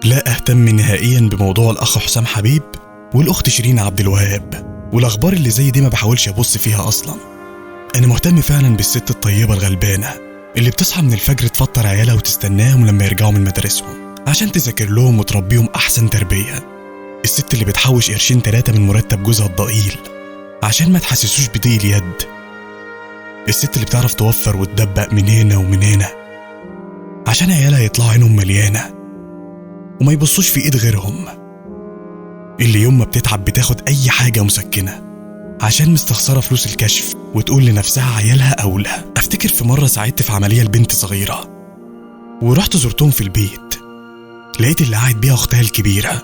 لا أهتم نهائيا بموضوع الأخ حسام حبيب والأخت شيرين عبد الوهاب، والأخبار اللي زي دي ما بحاولش أبص فيها أصلا. أنا مهتم فعلا بالست الطيبة الغلبانة اللي بتصحى من الفجر تفطر عيالها وتستناهم لما يرجعوا من مدارسهم عشان تذاكر لهم وتربيهم أحسن تربية. الست اللي بتحوش قرشين 3 من مرتب جوزها الضئيل عشان ما تحسسوش بضيق اليد. الست اللي بتعرف توفر وتدبق من هنا ومن هنا عشان عيالها يطلعوا عينهم مليانة وما يبصوش في ايد غيرهم. اللي يوم ما بتتعب بتاخد اي حاجة مسكنة عشان مستخسرة فلوس الكشف وتقول لنفسها عيالها اولى. افتكر في مرة ساعدت في عملية لبنت صغيرة ورحت زرتهم في البيت، لقيت اللي قاعد بيها اختها الكبيرة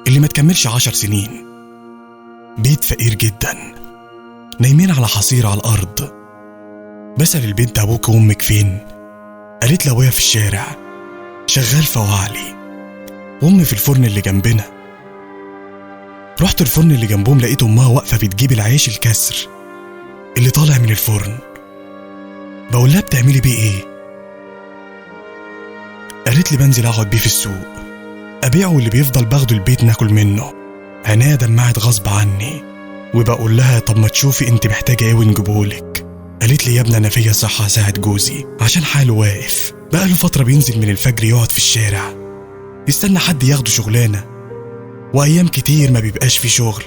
اللي ما تكملش 10 سنين. بيت فقير جدا، نايمين على حصير على الارض. بسأل البنت ابوك وامك فين؟ قالت لي ابويا في الشارع شغال فواعلي وامي في الفرن اللي جنبنا. رحت الفرن اللي جنبهم لقيت امها واقفه بتجيب العيش الكسر اللي طالع من الفرن. بقول لها بتعملي بيه ايه؟ قالت لي بنزل اقعد بيه في السوق ابيعه واللي بيفضل باخده البيت ناكل منه. عينيا دمعت غصب عني وبقول لها طب ما تشوفي انت محتاجه ايه ونجيبهولك. قالت لي يا ابني انا فيا صحه اساعد جوزي عشان حاله واقف بقاله فتره بينزل من الفجر يقعد في الشارع يستنى حد ياخده شغلانه، وايام كتير ما بيبقاش في شغل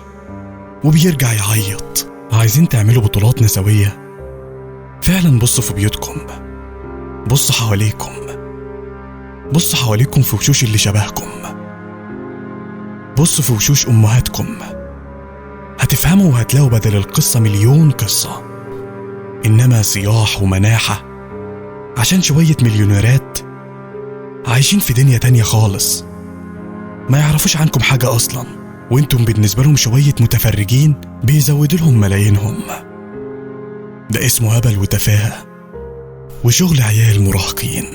وبيرجع يعيط. عايزين تعملوا بطولات نسويه؟ فعلا بصوا في بيوتكم، بصوا حواليكم، بصوا حواليكم في وشوش اللي شبهكم، بصوا في وشوش امهاتكم. هتفهموا وهتلاقوا بدل القصه مليون قصه، انما صياح ومناحه عشان شويه مليونيرات عايشين في دنيا تانية خالص ما يعرفوش عنكم حاجة أصلا، وانتم بالنسبة لهم شوية متفرجين بيزودوا لهم ملايينهم. ده اسمه هبل وتفاهة وشغل عيال مراهقين.